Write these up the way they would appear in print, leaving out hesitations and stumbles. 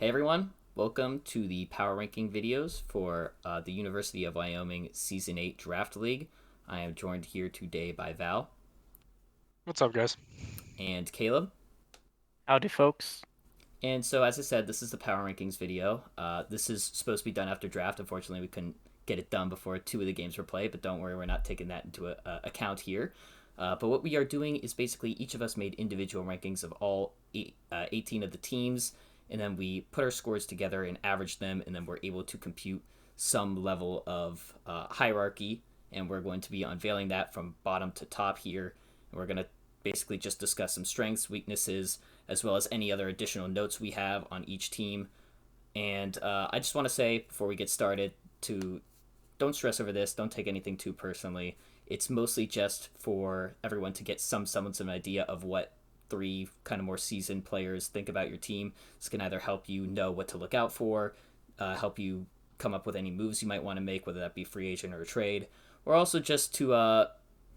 Hey everyone, welcome to the power ranking videos for the University of Wyoming Season 8 Draft League. I am joined here today by Val What's up, guys? and Caleb. Howdy, folks. And so, as I said, this is the power rankings video. This is supposed to be done after draft. Unfortunately, we couldn't get it done before two of the games were played, but don't worry, we're not taking that into account here. But what we are doing is basically each of us made individual rankings of all 18 of the teams, and then we put our scores together and averaged them, and then we're able to compute some level of hierarchy. And we're going to be unveiling that from bottom to top here. And we're going to basically just discuss some strengths, weaknesses, as well as any other additional notes we have on each team. And I just want to say before we get started to don't stress over this. Don't take anything too personally. It's mostly just for everyone to get some semblance of an idea of what three kind of more seasoned players think about your team. This can either help you know what to look out for, help you come up with any moves you might want to make, whether that be free agent or a trade, or also just to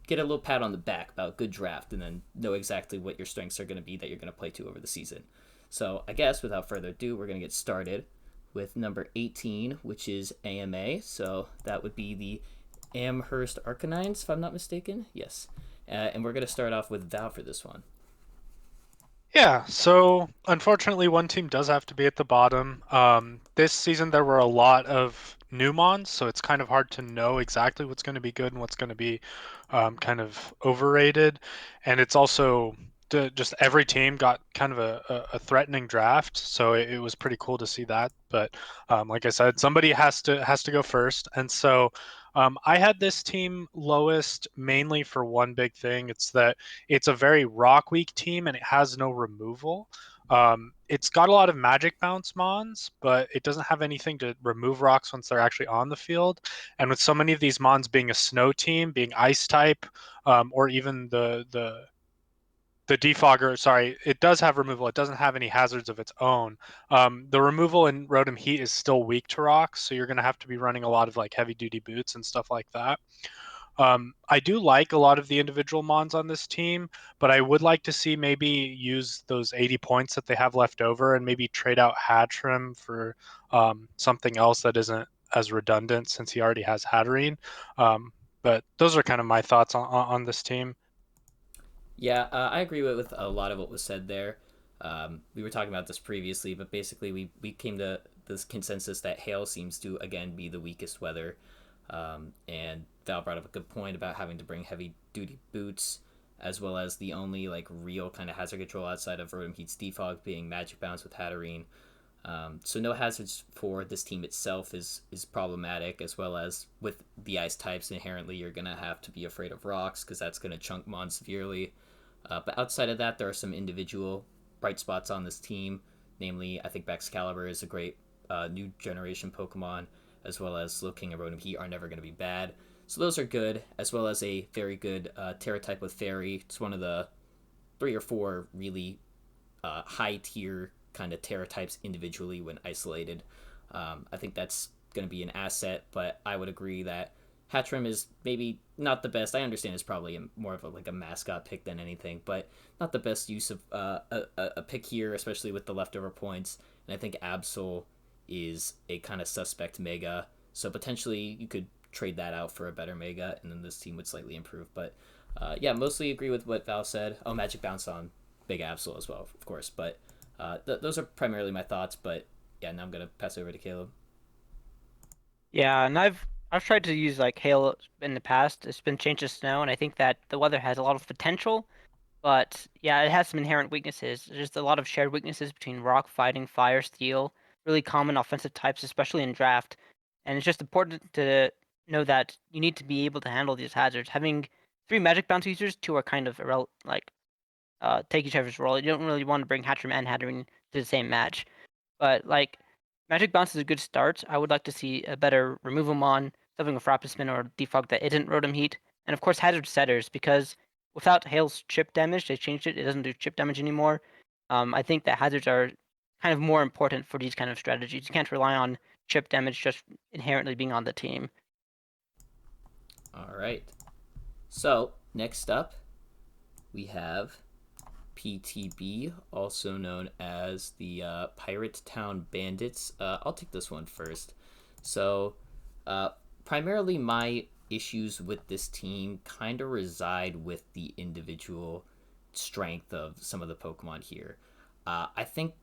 get a little pat on the back about good draft and then know exactly what your strengths are going to be that you're going to play to over the season. So I guess without further ado, we're going to get started with number 18, which is AMA. So that would be the Amherst Arcanines, if I'm not mistaken. Yes. And we're going to start off with Val for this one. Yeah, so unfortunately, one team does have to be at the bottom. This season, there were a lot of new mons, so it's kind of hard to know exactly what's going to be good and what's going to be kind of overrated. And it's also just every team got kind of a threatening draft, so it was pretty cool to see that. But like I said, somebody has to go first, and so I had this team lowest mainly for one big thing. It's that it's a very rock weak team and it has no removal. It's got a lot of magic bounce mons, but it doesn't have anything to remove rocks once they're actually on the field. And with so many of these mons being a snow team, being ice type, or even the defogger, sorry, it does have removal. It doesn't have any hazards of its own. The removal in Rotom Heat is still weak to rocks, so you're going to have to be running a lot of like heavy duty boots and stuff like that. I do like a lot of the individual mons on this team, but I would like to see maybe use those 80 points that they have left over and maybe trade out Hatchrim for something else that isn't as redundant since he already has Hatterene. But those are kind of my thoughts on this team. Yeah, I agree with a lot of what was said there. We were talking about this previously, but basically we came to this consensus that hail seems to again be the weakest weather. And Val brought up a good point about having to bring heavy duty boots, as well as the only like real kind of hazard control outside of Rotom Heat's defog being Magic Bounce with Hatterene. So no hazards for this team itself is problematic, as well as with the ice types inherently you're gonna have to be afraid of rocks because that's gonna chunk Mon severely. But outside of that, there are some individual bright spots on this team. Namely, I think Baxcalibur is a great new generation Pokemon, as well as Slowking and Rotom Heat are never going to be bad. So those are good, as well as a very good Terra type with Fairy. It's one of the three or four really high tier kind of Terra types individually when isolated. I think that's going to be an asset, but I would agree that Hatchrim is maybe not the best. I understand it's probably more of like a mascot pick than anything, but not the best use of a pick here, especially with the leftover points. And I think Absol is a kind of suspect mega, so potentially you could trade that out for a better mega, and then this team would slightly improve. But yeah, mostly agree with what Val said. Oh, Magic Bounce on Big Absol as well, of course. But those are primarily my thoughts. But yeah, now I'm gonna pass over to Caleb. Yeah, and I've tried to use like hail in the past. It's been changed to snow, and I think that the weather has a lot of potential, but yeah, it has some inherent weaknesses. There's just a lot of shared weaknesses between rock, fighting, fire, steel, really common offensive types, especially in draft. And it's just important to know that you need to be able to handle these hazards. Having three magic bounce users, two are kind of take each other's role. You don't really want to bring Hatchrim and Hatterene to the same match. But like Magic Bounce is a good start. I would like to see a better removal mon, something with Rapid Spin or Defog that isn't Rotom Heat. And of course Hazard Setters, because without Hail's chip damage, they changed it. It doesn't do chip damage anymore. I think that hazards are kind of more important for these kind of strategies. You can't rely on chip damage just inherently being on the team. All right. So next up, we have PTB, also known as the Pirate Town Bandits. I'll take this one first. So, uh, primarily my issues with this team kind of reside with the individual strength of some of the Pokemon here. I think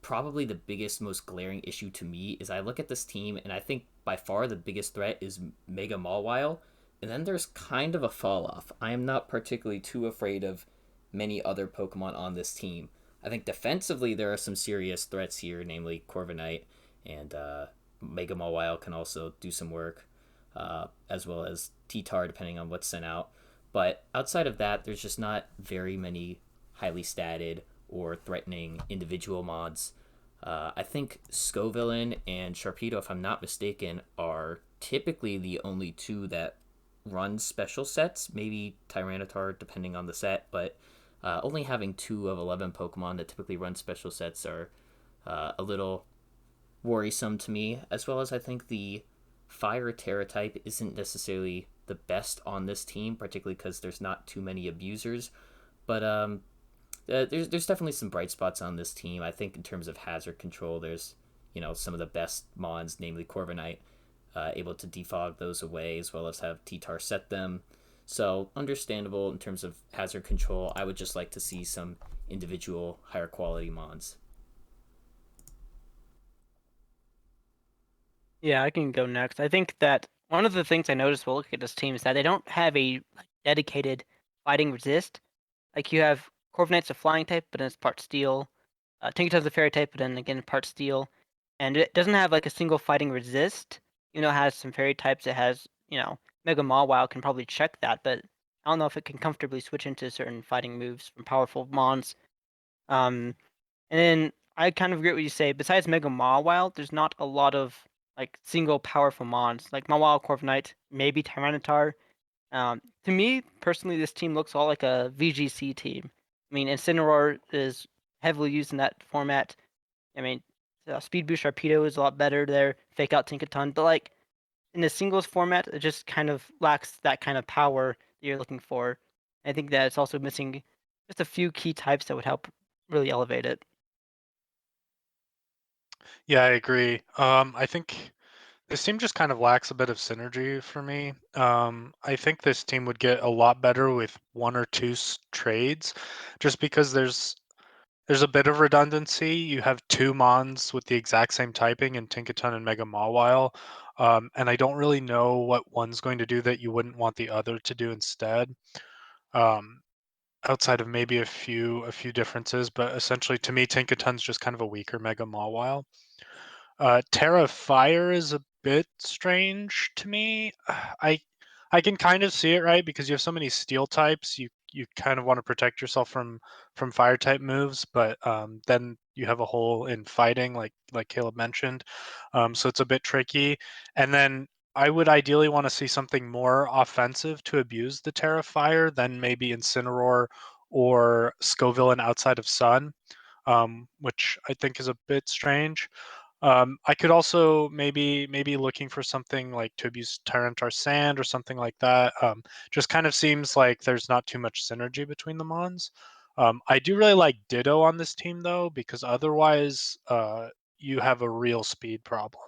probably the biggest, most glaring issue to me is I look at this team and I think by far the biggest threat is Mega Mawile, and then there's kind of a fall off. I am not particularly too afraid of many other Pokemon on this team. I think defensively there are some serious threats here, namely Corviknight and Mega Mawile can also do some work, as well as T-Tar depending on what's sent out. But outside of that, there's just not very many highly statted or threatening individual mods. I think Scovillain and Sharpedo, if I'm not mistaken, are typically the only two that run special sets. Maybe Tyranitar, depending on the set, but only having 2 of 11 Pokemon that typically run special sets are a little worrisome to me, as well as I think the Fire Terra type isn't necessarily the best on this team, particularly because there's not too many abusers. But there's definitely some bright spots on this team. I think in terms of hazard control, there's some of the best mons, namely Corviknight, able to defog those away as well as have T-Tar set them. So understandable in terms of hazard control. I would just like to see some individual higher quality mons. Yeah, I can go next. I think that one of the things I noticed while looking at this team is that they don't have a dedicated fighting resist. Like you have Corviknight's a flying type, but then it's part steel. Tinkaton's a fairy type, but then again part steel. And it doesn't have like a single fighting resist. It has some fairy types. It has, Mega Mawile can probably check that, but I don't know if it can comfortably switch into certain fighting moves from powerful mons. Um, and then I kind of agree with what you say. Besides Mega Mawile, there's not a lot of like single powerful mons. Like Mawile, Corviknight, maybe Tyranitar. To me personally, this team looks all like a VGC team. I mean, Incineroar is heavily used in that format. I mean, Speed Boost Sharpedo is a lot better there. Fake Out Tinkaton, but like in the singles format, it just kind of lacks that kind of power that you're looking for. I think that it's also missing just a few key types that would help really elevate it. Yeah, I agree. I think this team just kind of lacks a bit of synergy for me. I think this team would get a lot better with one or two trades, just because there's a bit of redundancy. You have two Mons with the exact same typing in Tinkaton and Mega Mawile, and I don't really know what one's going to do that you wouldn't want the other to do instead. Um, Outside of maybe a few differences, but essentially to me, Tinkaton's just kind of a weaker Mega Mawile. Terra Fire is a bit strange to me. I I can kind of see it, right? Because you have so many steel types, you kind of want to protect yourself from fire type moves, but then you have a hole in fighting, like Caleb mentioned. So it's a bit tricky. And then I would ideally want to see something more offensive to abuse the Terra Fire than maybe Incineroar or Scovillain outside of Sun, which I think is a bit strange. I could also maybe looking for something like to abuse Tyranitar Sand or something like that. Just kind of seems like there's not too much synergy between the Mons. I do really like Ditto on this team though, because otherwise you have a real speed problem.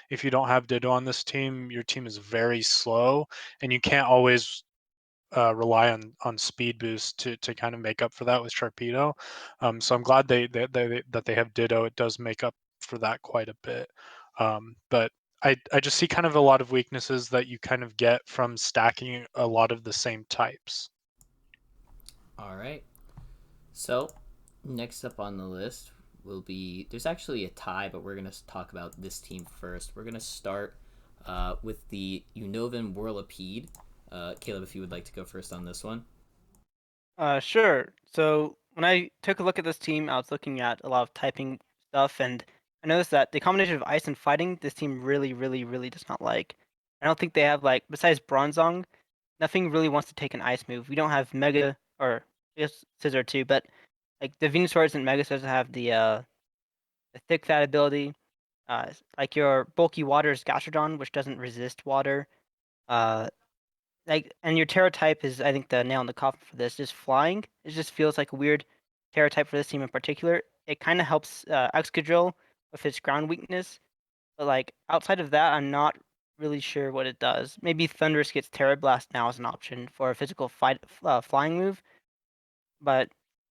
If you don't have Ditto on this team, your team is very slow, and you can't always rely on speed boost to kind of make up for that with Sharpedo. So I'm glad that they have Ditto. It does make up for that quite a bit. But I just see kind of a lot of weaknesses that you kind of get from stacking a lot of the same types. All right. So, next up on the list will be there's actually a tie, but we're going to talk about this team first. We're going to start with the Unovan Whirlipede. Caleb, if you would like to go first on this one. Sure. So when I took a look at this team, I was looking at a lot of typing stuff, and I noticed that the combination of ice and fighting, this team really, really, really does not like. I don't think they have like besides Bronzong, nothing really wants to take an ice move. We don't have Mega or I guess Scissor too, but like the Venusaur and Mega doesn't have the thick fat ability. Like your bulky water is Gastrodon, which doesn't resist water. Uh, and your Terra type is I think the nail in the coffin for this. Just flying. It just feels like a weird terror type for this team in particular. It kind of helps Excadrill with its ground weakness, but like outside of that, I'm not really sure what it does. Maybe Thundurus gets Terra Blast now as an option for a physical flying move, but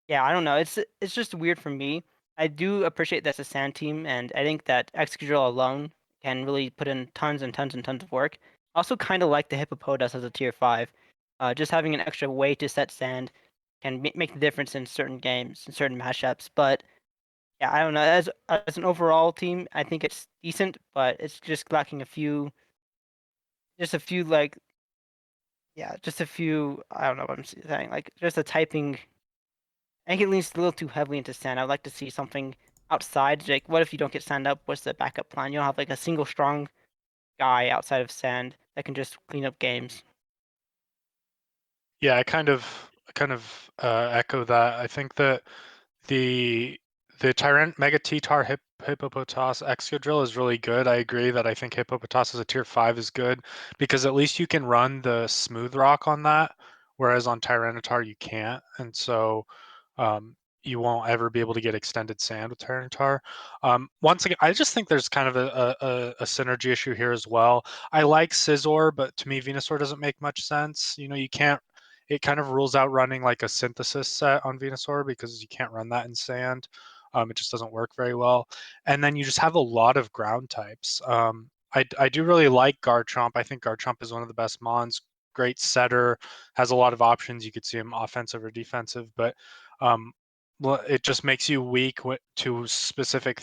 yeah, I don't know. It's just weird for me. I do appreciate that's a sand team, and I think that Excadrill alone can really put in tons and tons and tons of work. I also kind of like the Hippopotas as a tier 5. Just having an extra way to set sand can make the difference in certain games, in certain matchups. But yeah, I don't know. As an overall team, I think it's decent, but it's just lacking just a few like, yeah, just a few. I don't know what I'm saying. Like just a typing. I think it leans a little too heavily into sand. I'd like to see something outside. Like, what if you don't get sand up? What's the backup plan? You don't have like a single strong guy outside of sand that can just clean up games. Yeah, I kind of echo that. I think that the Tyrant Mega T-Tar Hippopotas Excadrill is really good. I agree that I think Hippopotas as a tier 5 is good because at least you can run the Smooth Rock on that, whereas on Tyranitar you can't. And so you won't ever be able to get extended sand with Tyranitar. Once again, I just think there's kind of a synergy issue here as well. I like Scizor, but to me Venusaur doesn't make much sense. You know, you can't it kind of rules out running like a synthesis set on Venusaur because you can't run that in sand. It just doesn't work very well. And then you just have a lot of ground types. I do really like Garchomp. I think Garchomp is one of the best mons. Great setter, has a lot of options. You could see him offensive or defensive, but it just makes you weak to specific